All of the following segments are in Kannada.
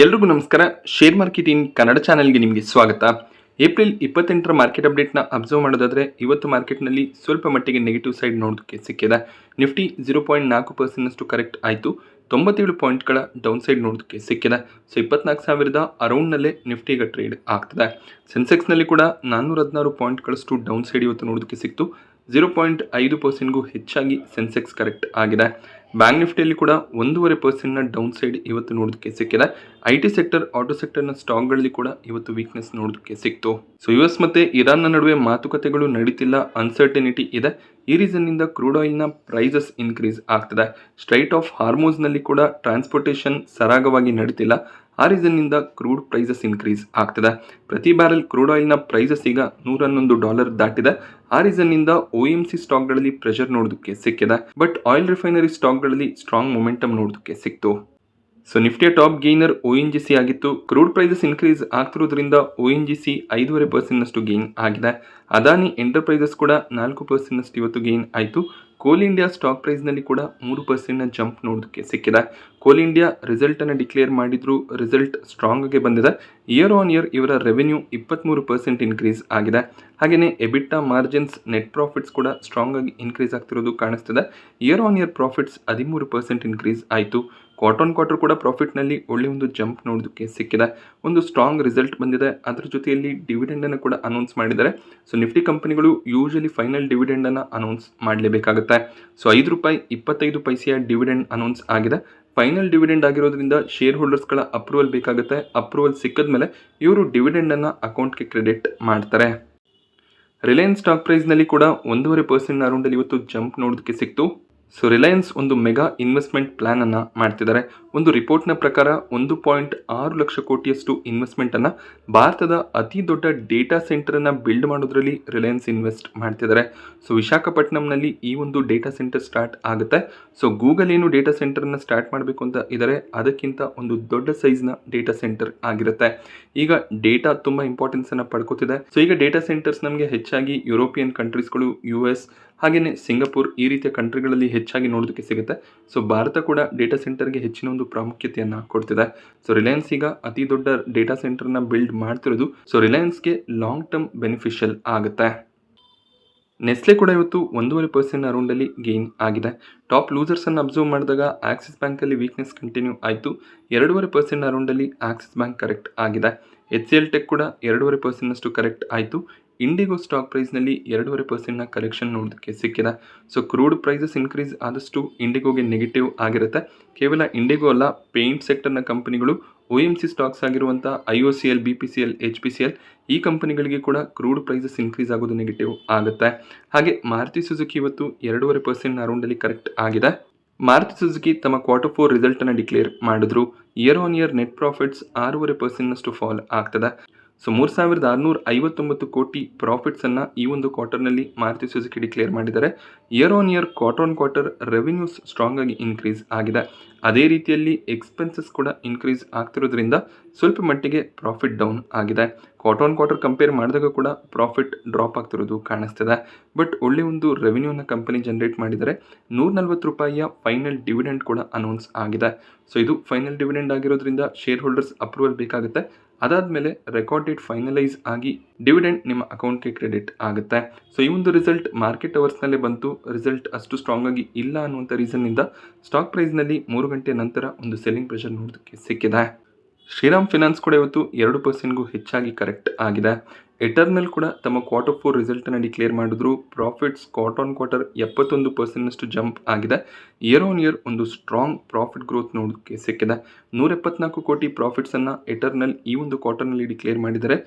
ಎಲ್ರಿಗೂ ನಮಸ್ಕಾರ. ಶೇರ್ ಮಾರ್ಕೆಟ್ ಇನ್ ಕನ್ನಡ ಚಾನೆಲ್ಗೆ ನಿಮಗೆ ಸ್ವಾಗತ. ಏಪ್ರಿಲ್ 28ರ ಮಾರ್ಕೆಟ್ ಅಪ್ಡೇಟ್ನ ಅಬ್ಸರ್ವ್ ಮಾಡೋದಾದ್ರೆ ಇವತ್ತು ಮಾರ್ಕೆಟ್ನಲ್ಲಿ ಸ್ವಲ್ಪ ಮಟ್ಟಿಗೆ ನೆಗೆಟಿವ್ ಸೈಡ್ ನೋಡೋದಕ್ಕೆ ಸಿಕ್ಕಿದೆ. ನಿಫ್ಟಿ 0.4% ಕರೆಕ್ಟ್ ಆಯಿತು. 97 ಪಾಯಿಂಟ್ಗಳ ಡೌನ್ ಸೈಡ್ ನೋಡೋದಕ್ಕೆ ಸಿಕ್ಕಿದೆ. ಸೊ 24,000 ಅರೌಂಡ್ನಲ್ಲೇ ನಿಫ್ಟಿ ಈಗ ಟ್ರೇಡ್ ಆಗ್ತದೆ. ಸೆನ್ಸೆಕ್ಸ್ನಲ್ಲಿ ಕೂಡ 416 ಪಾಯಿಂಟ್ಗಳಷ್ಟು ಡೌನ್ ಸೈಡ್ ಇವತ್ತು ನೋಡೋದಕ್ಕೆ ಸಿಕ್ತು. 0.5%ಗೂ ಹೆಚ್ಚಾಗಿ ಸೆನ್ಸೆಕ್ಸ್ ಕರೆಕ್ಟ್ ಆಗಿದೆ. ಬ್ಯಾಂಕ್ ನಿಫ್ಟಿಯಲ್ಲಿ ಕೂಡ 1.5% ಡೌನ್ ಸೈಡ್ ಇವತ್ತು ನೋಡೋದಕ್ಕೆ ಸಿಕ್ಕಿದೆ. IT ಸೆಕ್ಟರ್, ಆಟೋ ಸೆಕ್ಟರ್ನ ಸ್ಟಾಕ್ಗಳಲ್ಲಿ ಕೂಡ ಇವತ್ತು ವೀಕ್ನೆಸ್ ನೋಡೋದಕ್ಕೆ ಸಿಕ್ತು. ಸೊ US ಮತ್ತೆ ಇರಾನ್ನ ನಡುವೆ ಮಾತುಕತೆಗಳು ನಡೀತಿಲ್ಲ, ಅನ್ಸರ್ಟನಿಟಿ ಇದೆ. ಈ ರೀಸನ್ನಿಂದ ಕ್ರೂಡ್ ಆಯಿಲ್ನ ಪ್ರೈಸಸ್ ಇನ್ಕ್ರೀಸ್ ಆಗ್ತದೆ. ಸ್ಟ್ರೈಟ್ ಆಫ್ ಹಾರ್ಮೋಸ್ನಲ್ಲಿ ಕೂಡ ಟ್ರಾನ್ಸ್ಪೋರ್ಟೇಷನ್ ಸರಾಗವಾಗಿ ನಡೀತಿಲ್ಲ. ಆ ರೀಸನ್ನಿಂದ ಕ್ರೂಡ್ ಪ್ರೈಸಸ್ ಇನ್ಕ್ರೀಸ್ ಆಗ್ತದೆ. ಪ್ರತಿ ಬ್ಯಾರೆಲ್ ಕ್ರೂಡ್ ಆಯಿಲ್ನ ಪ್ರೈಸಸ್ ಈಗ $111 ದಾಟಿದೆ. ಆ ರೀಸನ್ನಿಂದ OMC ಸ್ಟಾಕ್ಗಳಲ್ಲಿ ಪ್ರೆಷರ್ ನೋಡೋದಕ್ಕೆ ಸಿಕ್ಕಿದೆ. ಬಟ್ ಆಯಿಲ್ ರಿಫೈನರಿ ಸ್ಟಾಕ್ಗಳಲ್ಲಿ ಸ್ಟ್ರಾಂಗ್ ಮೊಮೆಂಟಮ್ ನೋಡೋದಕ್ಕೆ ಸಿಕ್ತು. ಸೊ ನಿಫ್ಟಿಯ ಟಾಪ್ ಗೇನರ್ ONGC ಆಗಿತ್ತು. ಕ್ರೂಡ್ ಪ್ರೈಸಸ್ ಇನ್ಕ್ರೀಸ್ ಆಗ್ತಿರೋದ್ರಿಂದ ONGC 5.5% ಗೇನ್ ಆಗಿದೆ. ಅದಾನಿ ಎಂಟರ್ಪ್ರೈಸಸ್ ಕೂಡ 4% ಇವತ್ತು ಗೇನ್ ಆಯಿತು. ಕೋಲ್ ಇಂಡಿಯಾ ಸ್ಟಾಕ್ ಪ್ರೈಸ್ನಲ್ಲಿ ಕೂಡ 3% ಜಂಪ್ ನೋಡೋದಕ್ಕೆ ಸಿಕ್ಕಿದೆ. ಕೋಲ್ ಇಂಡಿಯಾ ರಿಸಲ್ಟನ್ನು ಡಿಕ್ಲೇರ್ ಮಾಡಿದ್ರು, ರಿಸಲ್ಟ್ ಸ್ಟ್ರಾಂಗ್ ಆಗಿ ಬಂದಿದೆ. ಇಯರ್ ಆನ್ ಇಯರ್ ಇವರ ರೆವೆನ್ಯೂ 23% ಇನ್ಕ್ರೀಸ್ ಆಗಿದೆ. ಹಾಗೆಯೇ ಎಬಿಟಾ ಮಾರ್ಜಿನ್ಸ್, ನೆಟ್ ಪ್ರಾಫಿಟ್ಸ್ ಕೂಡ ಸ್ಟ್ರಾಂಗ್ ಆಗಿ ಇನ್ಕ್ರೀಸ್ ಆಗ್ತಿರೋದು ಕಾಣಿಸ್ತಿದೆ. Year on year profits 13% increase ಆಯಿತು. ಕ್ವಾರ್ಟರ್ ಕೂಡ ಪ್ರಾಫಿಟ್ನಲ್ಲಿ ಒಳ್ಳೆ ಒಂದು ಜಂಪ್ ನೋಡೋದಕ್ಕೆ ಸಿಕ್ಕಿದೆ. ಒಂದು ಸ್ಟ್ರಾಂಗ್ ರಿಸಲ್ಟ್ ಬಂದಿದೆ. ಅದರ ಜೊತೆಯಲ್ಲಿ ಡಿವಿಡೆಂಡನ್ನು ಕೂಡ ಅನೌನ್ಸ್ ಮಾಡಿದ್ದಾರೆ. ಸೊ ನಿಫ್ಟಿ ಕಂಪನಿಗಳು ಯೂಶಲಿ ಫೈನಲ್ ಡಿವಿಡೆಂಡನ್ನು ಅನೌನ್ಸ್ ಮಾಡಲೇಬೇಕಾಗುತ್ತೆ. ಸೊ ₹5.25 ಡಿವಿಡೆಂಡ್ ಅನೌನ್ಸ್ ಆಗಿದೆ. ಫೈನಲ್ ಡಿವಿಡೆಂಡ್ ಆಗಿರೋದ್ರಿಂದ ಶೇರ್ ಹೋಲ್ಡರ್ಸ್ಗಳ ಅಪ್ರೂವಲ್ ಬೇಕಾಗುತ್ತೆ. ಅಪ್ರೂವಲ್ ಸಿಕ್ಕಿದ ಮೇಲೆ ಇವರು ಡಿವಿಡೆಂಡನ್ನು ಅಕೌಂಟ್ಗೆ ಕ್ರೆಡಿಟ್ ಮಾಡ್ತಾರೆ. ರಿಲಯನ್ಸ್ ಸ್ಟಾಕ್ ಪ್ರೈಸ್ನಲ್ಲಿ ಕೂಡ 1.5% ಅರೌಂಡಲ್ಲಿ ಇವತ್ತು ಜಂಪ್ ನೋಡೋದಕ್ಕೆ ಸಿಕ್ತು. ಸೊ ರಿಲಯನ್ಸ್ ಒಂದು ಮೆಗಾ ಇನ್ವೆಸ್ಟ್ಮೆಂಟ್ ಪ್ಲಾನ್ ಅನ್ನು ಮಾಡ್ತಿದ್ದಾರೆ. ಒಂದು ರಿಪೋರ್ಟ್ನ ಪ್ರಕಾರ 1.6 ಲಕ್ಷ ಕೋಟಿಯಷ್ಟು ಇನ್ವೆಸ್ಟ್ಮೆಂಟನ್ನು ಭಾರತದ ಅತಿ ದೊಡ್ಡ ಡೇಟಾ ಸೆಂಟರನ್ನು ಬಿಲ್ಡ್ ಮಾಡೋದ್ರಲ್ಲಿ ರಿಲಯನ್ಸ್ ಇನ್ವೆಸ್ಟ್ ಮಾಡ್ತಿದ್ದಾರೆ. ಸೊ ವಿಶಾಖಪಟ್ಟಣಂನಲ್ಲಿ ಈ ಒಂದು ಡೇಟಾ ಸೆಂಟರ್ ಸ್ಟಾರ್ಟ್ ಆಗುತ್ತೆ. ಸೊ ಗೂಗಲ್ ಏನು ಡೇಟಾ ಸೆಂಟರನ್ನು ಸ್ಟಾರ್ಟ್ ಮಾಡಬೇಕು ಅಂತ ಇದ್ದಾರೆ, ಅದಕ್ಕಿಂತ ಒಂದು ದೊಡ್ಡ ಸೈಜ್ನ ಡೇಟಾ ಸೆಂಟರ್ ಆಗಿರುತ್ತೆ. ಈಗ ಡೇಟಾ ತುಂಬ ಇಂಪಾರ್ಟೆನ್ಸನ್ನು ಪಡ್ಕೋತಿದೆ. ಸೊ ಈಗ ಡೇಟಾ ಸೆಂಟರ್ಸ್ ನಮಗೆ ಹೆಚ್ಚಾಗಿ ಯುರೋಪಿಯನ್ ಕಂಟ್ರೀಸ್ಗಳು, US ಹಾಗೆಯೇ ಸಿಂಗಪುರ್ ಈ ರೀತಿಯ ಕಂಟ್ರಿಗಳಲ್ಲಿ ಹೆಚ್ಚಾಗಿ ನೋಡೋದಕ್ಕೆ ಸಿಗುತ್ತೆ. ಸೊ ಭಾರತ ಕೂಡ ಡೇಟಾ ಸೆಂಟರ್ಗೆ ಹೆಚ್ಚಿನ ಒಂದು ಪ್ರಾಮುಖ್ಯತೆಯನ್ನು ಕೊಡ್ತಿದೆ. ಸೊ ರಿಲಯನ್ಸ್ ಈಗ ಅತಿ ದೊಡ್ಡ ಡೇಟಾ ಸೆಂಟರ್ನ ಬಿಲ್ಡ್ ಮಾಡ್ತಿರೋದು ಸೊ ರಿಲಯನ್ಸ್ಗೆ ಲಾಂಗ್ ಟರ್ಮ್ ಬೆನಿಫಿಷಿಯಲ್ ಆಗುತ್ತೆ. ನೆಸ್ಲೆ ಕೂಡ ಇವತ್ತು 1.5% ಅರೌಂಡಲ್ಲಿ ಗೇನ್ ಆಗಿದೆ. ಟಾಪ್ ಲೂಸರ್ಸನ್ನು ಅಬ್ಸರ್ವ್ ಮಾಡಿದಾಗ ಆಕ್ಸಿಸ್ ಬ್ಯಾಂಕಲ್ಲಿ ವೀಕ್ನೆಸ್ ಕಂಟಿನ್ಯೂ ಆಯಿತು. 2.5% ಅರೌಂಡಲ್ಲಿ ಆಕ್ಸಿಸ್ ಬ್ಯಾಂಕ್ ಕರೆಕ್ಟ್ ಆಗಿದೆ. HCL ಟೆಕ್ ಕೂಡ 2.5% ಕರೆಕ್ಟ್ ಆಯಿತು. ಇಂಡಿಗೋ ಸ್ಟಾಕ್ ಪ್ರೈಸ್ನಲ್ಲಿ 2.5% ಕರೆಕ್ಷನ್ ನೋಡೋದಕ್ಕೆ ಸಿಕ್ಕಿದೆ. ಸೊ ಕ್ರೂಡ್ ಪ್ರೈಸಸ್ ಇನ್ಕ್ರೀಸ್ ಆದಷ್ಟು ಇಂಡಿಗೋಗೆ ನೆಗೆಟಿವ್ ಆಗಿರುತ್ತೆ. ಕೇವಲ ಇಂಡಿಗೋ ಅಲ್ಲ, ಪೇಂಟ್ ಸೆಕ್ಟರ್ನ ಕಂಪನಿಗಳು, OMC ಸ್ಟಾಕ್ಸ್ ಆಗಿರುವಂಥ IOCL, BPCL, HPCL ಈ ಕಂಪನಿಗಳಿಗೆ ಕೂಡ ಕ್ರೂಡ್ ಪ್ರೈಸಸ್ ಇನ್ಕ್ರೀಸ್ ಆಗೋದು ನೆಗೆಟಿವ್ ಆಗುತ್ತೆ. ಹಾಗೆ ಮಾರುತಿ ಸುಜುಕಿ ಇವತ್ತು 2.5% ಅರೌಂಡಲ್ಲಿ ಕರೆಕ್ಟ್ ಆಗಿದೆ. ಮಾರುತಿ ಸುಜುಕಿ ತಮ್ಮ Q4 ರಿಸಲ್ಟನ್ನು ಡಿಕ್ಲೇರ್ ಮಾಡಿದ್ರು. Year on year net profits 6.5% fall ಆಗ್ತದೆ. ಸೊ 3,659 ಕೋಟಿ ಪ್ರಾಫಿಟ್ಸನ್ನು ಈ ಒಂದು ಕ್ವಾರ್ಟರ್ನಲ್ಲಿ ಮಾರುತಿ ಸುಜುಕಿ ಡಿಕ್ಲೇರ್ ಮಾಡಿದ್ದಾರೆ. Year on year quarter revenues strong ಆಗಿ ಇನ್ಕ್ರೀಸ್ ಆಗಿದೆ. ಅದೇ ರೀತಿಯಲ್ಲಿ ಎಕ್ಸ್ಪೆನ್ಸಸ್ ಕೂಡ ಇನ್ಕ್ರೀಸ್ ಆಗ್ತಿರೋದ್ರಿಂದ ಸ್ವಲ್ಪ ಮಟ್ಟಿಗೆ ಪ್ರಾಫಿಟ್ ಡೌನ್ ಆಗಿದೆ. ಕ್ವಾರ್ಟರ್ ಕಂಪೇರ್ ಮಾಡಿದಾಗ ಕೂಡ ಪ್ರಾಫಿಟ್ ಡ್ರಾಪ್ ಆಗ್ತಿರೋದು ಕಾಣಿಸ್ತಿದೆ. ಬಟ್ ಒಳ್ಳೆ ಒಂದು ರೆವೆನ್ಯೂನ ಕಂಪನಿ ಜನರೇಟ್ ಮಾಡಿದರೆ. ₹140 ಫೈನಲ್ ಡಿವಿಡೆಂಡ್ ಕೂಡ ಅನೌನ್ಸ್ ಆಗಿದೆ. ಸೊ ಇದು ಫೈನಲ್ ಡಿವಿಡೆಂಡ್ ಆಗಿರೋದ್ರಿಂದ ಶೇರ್ ಹೋಲ್ಡರ್ಸ್ ಅಪ್ರೂವಲ್ ಬೇಕಾಗುತ್ತೆ. ಅದಾದಮೇಲೆ ರೆಕಾರ್ಡ್ ಡೇಟ್ ಫೈನಲೈಸ್ ಆಗಿ ಡಿವಿಡೆಂಡ್ ನಿಮ್ಮ ಅಕೌಂಟ್ಗೆ ಕ್ರೆಡಿಟ್ ಆಗುತ್ತೆ. ಸೊ ಈ ಒಂದು ರಿಸಲ್ಟ್ ಮಾರ್ಕೆಟ್ ಅವರ್ಸ್ನಲ್ಲೇ ಬಂತು. ರಿಸಲ್ಟ್ ಅಷ್ಟು ಸ್ಟ್ರಾಂಗ್ ಆಗಿ ಇಲ್ಲ ಅನ್ನುವಂಥ ರೀಸನ್ನಿಂದ ಸ್ಟಾಕ್ ಪ್ರೈಸ್ನಲ್ಲಿ 3 ಗಂಟೆ ನಂತರ ಒಂದು ಸೆಲ್ಲಿಂಗ್ ಪ್ರೆಷರ್ ನೋಡೋದಕ್ಕೆ ಸಿಕ್ಕಿದೆ. ಶ್ರೀರಾಮ್ ಫಿನಾನ್ಸ್ ಕೂಡ ಇವತ್ತು 2%ಗೂ ಹೆಚ್ಚಾಗಿ ಕರೆಕ್ಟ್ ಆಗಿದೆ. ಎಟರ್ನಲ್ ಕೂಡ ತಮ್ಮ Q4 ರಿಸಲ್ಟನ್ನು ಡಿಕ್ಲೇರ್ ಮಾಡಿದ್ರು. ಪ್ರಾಫಿಟ್ಸ್ ಕ್ವಾರ್ಟರ್ 71% ಜಂಪ್ ಆಗಿದೆ. ಇಯರ್ ಆನ್ ಇಯರ್ ಒಂದು ಸ್ಟ್ರಾಂಗ್ ಪ್ರಾಫಿಟ್ ಗ್ರೋತ್ ನೋಡೋದಕ್ಕೆ ಸಿಕ್ಕಿದೆ. 174 ಕೋಟಿ ಪ್ರಾಫಿಟ್ಸನ್ನು ಎಟರ್ನಲ್ ಈ ಒಂದು ಕ್ವಾರ್ಟರ್ನಲ್ಲಿ ಡಿಕ್ಲೇರ್ ಮಾಡಿದರೆ.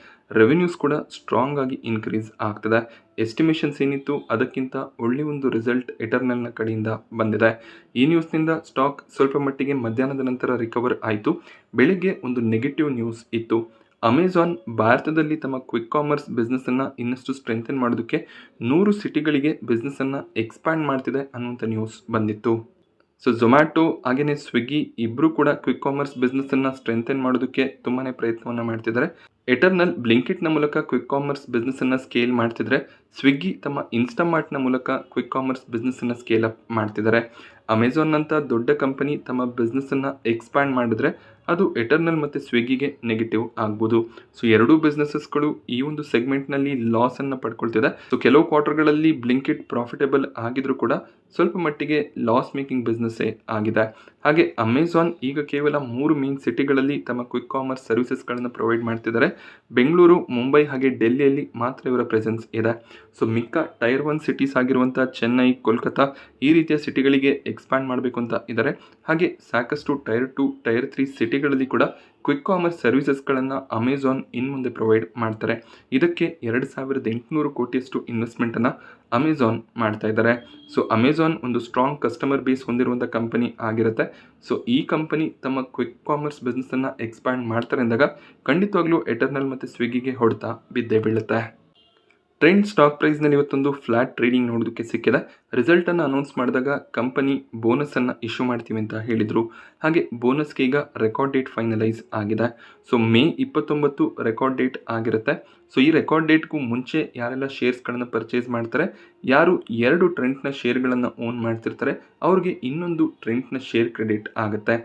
ರೆವೆನ್ಯೂಸ್ ಕೂಡ ಸ್ಟ್ರಾಂಗ್ ಆಗಿ ಇನ್ಕ್ರೀಸ್ ಆಗ್ತದೆ. ಎಸ್ಟಿಮೇಷನ್ಸ್ ಏನಿತ್ತು ಅದಕ್ಕಿಂತ ಒಳ್ಳೆಯ ಒಂದು ರಿಸಲ್ಟ್ ಎಟರ್ನಲ್ನ ಕಡೆಯಿಂದ ಬಂದಿದೆ. ಈ ನ್ಯೂಸ್ನಿಂದ ಸ್ಟಾಕ್ ಸ್ವಲ್ಪ ಮಟ್ಟಿಗೆ ಮಧ್ಯಾಹ್ನದ ನಂತರ ರಿಕವರ್ ಆಯಿತು. ಬೆಳಿಗ್ಗೆ ಒಂದು ನೆಗೆಟಿವ್ ನ್ಯೂಸ್ ಇತ್ತು. ಅಮೆಜಾನ್ ಭಾರತದಲ್ಲಿ ತಮ್ಮ ಕ್ವಿಕ್ ಕಾಮರ್ಸ್ ಬಿಸ್ನೆಸ್ಸನ್ನು ಇನ್ನಷ್ಟು ಸ್ಟ್ರೆಂಥನ್ ಮಾಡೋದಕ್ಕೆ 100 ಸಿಟಿಗಳಿಗೆ ಬಿಸ್ನೆಸ್ಸನ್ನು ಎಕ್ಸ್ಪ್ಯಾಂಡ್ ಮಾಡ್ತಿದೆ ಅನ್ನುವಂಥ ನ್ಯೂಸ್ ಬಂದಿತ್ತು. ಸೊ ಝೊಮ್ಯಾಟೊ ಹಾಗೆಯೇ ಸ್ವಿಗ್ಗಿ ಇಬ್ಬರು ಕೂಡ ಕ್ವಿಕ್ ಕಾಮರ್ಸ್ ಬಿಸ್ನೆಸ್ಸನ್ನು ಸ್ಟ್ರೆಂಥನ್ ಮಾಡೋದಕ್ಕೆ ತುಂಬಾ ಪ್ರಯತ್ನವನ್ನು ಮಾಡ್ತಿದ್ದಾರೆ. ಎಟರ್ನಲ್ ಬ್ಲಿಂಕಿಟ್ನ ಮೂಲಕ ಕ್ವಿಕ್ ಕಾಮರ್ಸ್ ಬಿಸ್ನೆಸ್ಸನ್ನು ಸ್ಕೇಲ್ ಮಾಡ್ತಿದ್ರೆ. ಸ್ವಿಗ್ಗಿ ತಮ್ಮ ಇನ್ಸ್ಟಾಮಾರ್ಟ್ನ ಮೂಲಕ ಕ್ವಿಕ್ ಕಾಮರ್ಸ್ ಬಿಸ್ನೆಸ್ಸನ್ನು ಸ್ಕೇಲ್ ಅಪ್ ಮಾಡ್ತಿದ್ದಾರೆ. ಅಮೆಜಾನ್ನಂಥ ದೊಡ್ಡ ಕಂಪನಿ ತಮ್ಮ ಬಿಸ್ನೆಸ್ಸನ್ನು ಎಕ್ಸ್ಪ್ಯಾಂಡ್ ಮಾಡಿದ್ರೆ ಅದು ಎಟರ್ನಲ್ ಮತ್ತು ಸ್ವಿಗ್ಗಿಗೆ ನೆಗೆಟಿವ್ ಆಗ್ಬೋದು. ಸೊ ಎರಡೂ ಬಿಸ್ನೆಸಸ್ಗಳು ಈ ಒಂದು ಸೆಗ್ಮೆಂಟ್ನಲ್ಲಿ ಲಾಸನ್ನು ಪಡ್ಕೊಳ್ತಿದೆ. ಸೊ ಕೆಲವು ಕ್ವಾರ್ಟರ್ಗಳಲ್ಲಿ ಬ್ಲಿಂಕಿಟ್ ಪ್ರಾಫಿಟಬಲ್ ಆಗಿದ್ರು ಕೂಡ ಸ್ವಲ್ಪ ಮಟ್ಟಿಗೆ ಲಾಸ್ ಮೇಕಿಂಗ್ ಬಿಸ್ನೆಸ್ಸೇ ಆಗಿದೆ. ಹಾಗೆ ಅಮೆಝಾನ್ ಈಗ ಕೇವಲ 3 ಮೇನ್ ಸಿಟಿಗಳಲ್ಲಿ ತಮ್ಮ ಕ್ವಿಕ್ ಕಾಮರ್ಸ್ ಸರ್ವಿಸಸ್ಗಳನ್ನು ಪ್ರೊವೈಡ್ ಮಾಡ್ತಿದ್ದಾರೆ. ಬೆಂಗಳೂರು, ಮುಂಬೈ ಹಾಗೆ ಡೆಲ್ಲಿಯಲ್ಲಿ ಮಾತ್ರ ಇವರ ಪ್ರೆಸೆನ್ಸ್ ಇದೆ. ಸೊ ಮಿಕ್ಕ ಟೈರ್ 1 ಸಿಟೀಸ್ ಆಗಿರುವಂಥ ಚೆನ್ನೈ, ಕೋಲ್ಕತ್ತಾ ಈ ರೀತಿಯ ಸಿಟಿಗಳಿಗೆ ಎಕ್ಸ್ಪ್ಯಾಂಡ್ ಮಾಡಬೇಕು ಅಂತ ಇದ್ದಾರೆ. ಹಾಗೆ ಸಾಕಷ್ಟು ಟೈರ್ 2, ಟೈರ್ 3 ಸಿಟಿಗಳಲ್ಲಿ ಕೂಡ ಕ್ವಿಕ್ ಕಾಮರ್ಸ್ ಸರ್ವಿಸಸ್ಗಳನ್ನು ಅಮೆಝಾನ್ ಇನ್ಮುಂದೆ ಪ್ರೊವೈಡ್ ಮಾಡ್ತಾರೆ. ಇದಕ್ಕೆ 2800 ಕೋಟಿಯಷ್ಟು ಇನ್ವೆಸ್ಟ್ಮೆಂಟನ್ನು ಅಮೆಝಾನ್ ಮಾಡ್ತಾ ಇದ್ದಾರೆ. ಸೊ ಅಮೆಝಾನ್ ಒಂದು ಸ್ಟ್ರಾಂಗ್ ಕಸ್ಟಮರ್ ಬೇಸ್ ಹೊಂದಿರುವಂಥ ಕಂಪನಿ ಆಗಿರುತ್ತೆ. ಸೊ ಈ ಕಂಪನಿ ತಮ್ಮ ಕ್ವಿಕ್ ಕಾಮರ್ಸ್ ಬಿಸ್ನೆಸ್ಸನ್ನು ಎಕ್ಸ್ಪ್ಯಾಂಡ್ ಮಾಡ್ತಾರೆ ಅಂದಾಗ ಖಂಡಿತವಾಗ್ಲೂ ಎಟರ್ನಲ್ ಮತ್ತು ಸ್ವಿಗ್ಗಿಗೆ ಹೊಡೆತ ಬಿದ್ದೇ ಬೀಳುತ್ತೆ. ಟ್ರೆಂಡ್ ಸ್ಟಾಕ್ ಪ್ರೈಸ್ನಲ್ಲಿ ಇವತ್ತೊಂದು ಫ್ಲಾಟ್ ಟ್ರೇಡಿಂಗ್ ನೋಡೋದಕ್ಕೆ ಸಿಕ್ಕಿದೆ. ರಿಸಲ್ಟನ್ನು ಅನೌನ್ಸ್ ಮಾಡಿದಾಗ ಕಂಪನಿ ಬೋನಸನ್ನು ಇಶ್ಯೂ ಮಾಡ್ತೀವಿ ಅಂತ ಹೇಳಿದರು. ಹಾಗೆ ಬೋನಸ್ಗೆ ಈಗ ರೆಕಾರ್ಡ್ ಡೇಟ್ ಫೈನಲೈಸ್ ಆಗಿದೆ. ಸೊ ಮೇ 29 ರೆಕಾರ್ಡ್ ಡೇಟ್ ಆಗಿರುತ್ತೆ. ಸೊ ಈ ರೆಕಾರ್ಡ್ ಡೇಟ್ಗೂ ಮುಂಚೆ ಯಾರೆಲ್ಲ ಶೇರ್ಸ್ಗಳನ್ನು ಪರ್ಚೇಸ್ ಮಾಡ್ತಾರೆ, ಯಾರು 2 ಟ್ರೆಂಡ್ನ ಶೇರ್ಗಳನ್ನು ಓನ್ ಮಾಡ್ತಿರ್ತಾರೆ ಅವ್ರಿಗೆ ಇನ್ನೊಂದು ಟ್ರೆಂಡ್ನ ಶೇರ್ ಕ್ರೆಡಿಟ್ ಆಗುತ್ತೆ.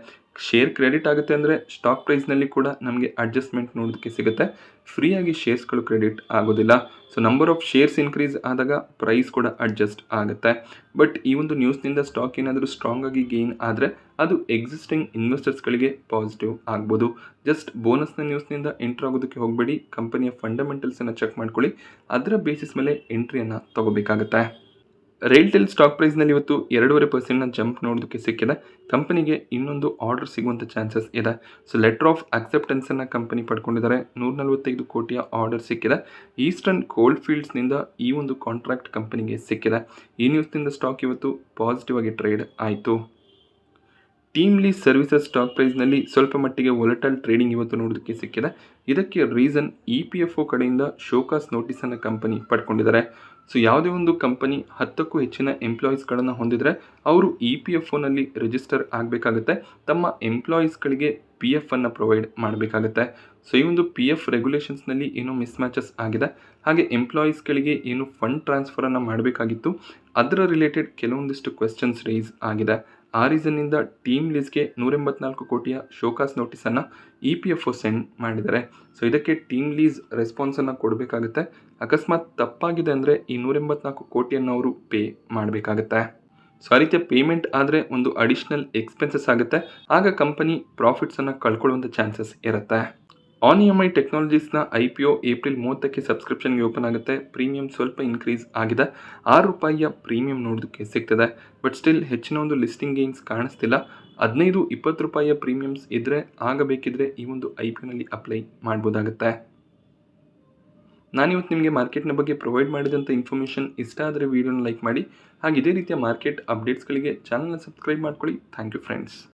ಶೇರ್ ಕ್ರೆಡಿಟ್ ಆಗುತ್ತೆ ಅಂದರೆ ಸ್ಟಾಕ್ ಪ್ರೈಸ್ನಲ್ಲಿ ಕೂಡ ನಮಗೆ ಅಡ್ಜಸ್ಟ್ಮೆಂಟ್ ನೋಡೋದಕ್ಕೆ ಸಿಗುತ್ತೆ. ಫ್ರೀಯಾಗಿ ಶೇರ್ಸ್ಗಳು ಕ್ರೆಡಿಟ್ ಆಗೋದಿಲ್ಲ. So number of shares increase ಆದಾಗ ಪ್ರೈಸ್ ಕೂಡ ಅಡ್ಜಸ್ಟ್ ಆಗುತ್ತೆ. ಬಟ್ ಈ ಒಂದು ನ್ಯೂಸ್ನಿಂದ ಸ್ಟಾಕ್ ಏನಾದರೂ ಸ್ಟ್ರಾಂಗ್ ಆಗಿ ಗೇನ್ ಆದರೆ ಅದು ಎಕ್ಸಿಸ್ಟಿಂಗ್ ಇನ್ವೆಸ್ಟರ್ಸ್ಗಳಿಗೆ ಪಾಸಿಟಿವ್ ಆಗ್ಬೋದು. ಜಸ್ಟ್ ಬೋನಸ್ನ ನ್ಯೂಸ್ನಿಂದ ಎಂಟ್ರ್ ಆಗೋದಕ್ಕೆ ಹೋಗಬೇಡಿ. ಕಂಪನಿಯ ಫಂಡಮೆಂಟಲ್ಸನ್ನು ಚೆಕ್ ಮಾಡ್ಕೊಳ್ಳಿ. ಅದರ ಬೇಸಿಸ್ ಮೇಲೆ ಎಂಟ್ರಿಯನ್ನು ತಗೋಬೇಕಾಗುತ್ತೆ. ರೈಲ್ಟೆಲ್ ಸ್ಟಾಕ್ ಪ್ರೈಸ್ನಲ್ಲಿ ಇವತ್ತು 2.5% ಜಂಪ್ ನೋಡೋದಕ್ಕೆ ಸಿಕ್ಕಿದೆ. ಕಂಪನಿಗೆ ಇನ್ನೊಂದು ಆರ್ಡರ್ ಸಿಗುವಂಥ ಚಾನ್ಸಸ್ ಇದೆ. ಸೊ ಲೆಟರ್ ಆಫ್ ಅಕ್ಸೆಪ್ಟೆನ್ಸನ್ನು ಕಂಪನಿ ಪಡ್ಕೊಂಡಿದ್ದಾರೆ. 145 ಕೋಟಿಯ ಆರ್ಡರ್ ಸಿಕ್ಕಿದೆ. ಈಸ್ಟರ್ನ್ ಕೋಲ್ಡ್ ಫೀಲ್ಡ್ಸ್ನಿಂದ ಈ ಒಂದು ಕಾಂಟ್ರಾಕ್ಟ್ ಕಂಪನಿಗೆ ಸಿಕ್ಕಿದೆ. ಈ ನ್ಯೂಸ್ನಿಂದ ಸ್ಟಾಕ್ ಇವತ್ತು ಪಾಸಿಟಿವ್ ಆಗಿ ಟ್ರೇಡ್ ಆಯಿತು. ಟೀಮ್ ಲೀಸ್ ಸರ್ವಿಸಸ್ ಸ್ಟಾಕ್ ಪ್ರೈಸ್ನಲ್ಲಿ ಸ್ವಲ್ಪ ಮಟ್ಟಿಗೆ ವೊಲಟೈಲ್ ಟ್ರೇಡಿಂಗ್ ಇವತ್ತು ನೋಡೋದಕ್ಕೆ ಸಿಕ್ಕಿದೆ. ಇದಕ್ಕೆ ರೀಸನ್ EPFO ಕಡೆಯಿಂದ ಶೋಕಾಸ್ ನೋಟಿಸನ್ನು ಕಂಪನಿ ಪಡ್ಕೊಂಡಿದ್ದಾರೆ. ಸೊ ಯಾವುದೇ ಒಂದು ಕಂಪನಿ 10ಕ್ಕೂ ಹೆಚ್ಚಿನ ಎಂಪ್ಲಾಯೀಸ್ಗಳನ್ನು ಹೊಂದಿದರೆ ಅವರು EPFOನಲ್ಲಿ ರಿಜಿಸ್ಟರ್ ಆಗಬೇಕಾಗುತ್ತೆ. ತಮ್ಮ ಎಂಪ್ಲಾಯೀಸ್ಗಳಿಗೆ PF ಅನ್ನು ಪ್ರೊವೈಡ್ ಮಾಡಬೇಕಾಗುತ್ತೆ. ಸೊ ಈ ಒಂದು PF ರೆಗ್ಯುಲೇಷನ್ಸ್ನಲ್ಲಿ ಏನೋ ಮಿಸ್ಮ್ಯಾಚಸ್ ಆಗಿದೆ. ಹಾಗೆ ಎಂಪ್ಲಾಯೀಸ್ಗಳಿಗೆ ಏನು ಫಂಡ್ ಟ್ರಾನ್ಸ್ಫರನ್ನು ಮಾಡಬೇಕಾಗಿತ್ತು ಅದರ ರಿಲೇಟೆಡ್ ಕೆಲವೊಂದಿಷ್ಟು ಕ್ವೆಶ್ಚನ್ಸ್ ರೈಸ್ ಆಗಿದೆ. ಆ ರೀಸನ್ನಿಂದ ಟೀಮ್ ಲೀಸ್ಗೆ 184 ಕೋಟಿಯ ಶೋಕಾಸ್ ನೋಟಿಸನ್ನು EPFO ಸೆಂಡ್ ಮಾಡಿದ್ದಾರೆ. ಸೊ ಇದಕ್ಕೆ ಟೀಮ್ ಲೀಸ್ ರೆಸ್ಪಾನ್ಸನ್ನು ಕೊಡಬೇಕಾಗುತ್ತೆ. ಅಕಸ್ಮಾತ್ ತಪ್ಪಾಗಿದೆ ಅಂದರೆ ಈ 184 ಕೋಟಿಯನ್ನು ಅವರು ಪೇ ಮಾಡಬೇಕಾಗತ್ತೆ. ಸೊ ಆ ರೀತಿಯ ಪೇಮೆಂಟ್ ಆದರೆ ಒಂದು ಅಡಿಷ್ನಲ್ ಎಕ್ಸ್ಪೆನ್ಸಸ್ ಆಗುತ್ತೆ. ಆಗ ಕಂಪನಿ ಪ್ರಾಫಿಟ್ಸನ್ನು ಕಳ್ಕೊಳ್ಳುವಂಥ ಚಾನ್ಸಸ್ ಇರುತ್ತೆ. ಆನ್ EMI ಟೆಕ್ನಾಲಜೀಸ್ನ IPO ಏಪ್ರಿಲ್ 30ಕ್ಕೆ ಸಬ್ಸ್ಕ್ರಿಪ್ಷನ್ಗೆ ಓಪನ್ ಆಗುತ್ತೆ. ಪ್ರೀಮಿಯಂ ಸ್ವಲ್ಪ ಇನ್ಕ್ರೀಸ್ ಆಗಿದೆ. ₹6 ಪ್ರೀಮಿಯಂ ನೋಡೋದಕ್ಕೆ ಸಿಗ್ತದೆ. ಬಟ್ ಸ್ಟಿಲ್ ಹೆಚ್ಚಿನ ಒಂದು ಲಿಸ್ಟಿಂಗ್ ಗೇನ್ಸ್ ಕಾಣಿಸ್ತಿಲ್ಲ. ₹15-20 ಪ್ರೀಮಿಯಮ್ಸ್ ಇದ್ದರೆ ಆಗಬೇಕಿದ್ರೆ ಈ ಒಂದು IPOನಲ್ಲಿ ಅಪ್ಲೈ ಮಾಡ್ಬೋದಾಗುತ್ತೆ. ನಾನಿವತ್ತು ನಿಮಗೆ ಮಾರ್ಕೆಟ್ನ ಬಗ್ಗೆ ಪ್ರೊವೈಡ್ ಮಾಡಿದಂಥ ಇನ್ಫಾರ್ಮೇಷನ್ ಇಷ್ಟ ಆದರೆ ವಿಡಿಯೋನ ಲೈಕ್ ಮಾಡಿ. ಹಾಗೆ ಇದೇ ರೀತಿಯ ಮಾರ್ಕೆಟ್ ಅಪ್ಡೇಟ್ಸ್ಗಳಿಗೆ ಚಾನಲ್ನ ಸಬ್ಸ್ಕ್ರೈಬ್ ಮಾಡ್ಕೊಳ್ಳಿ. Thank you friends.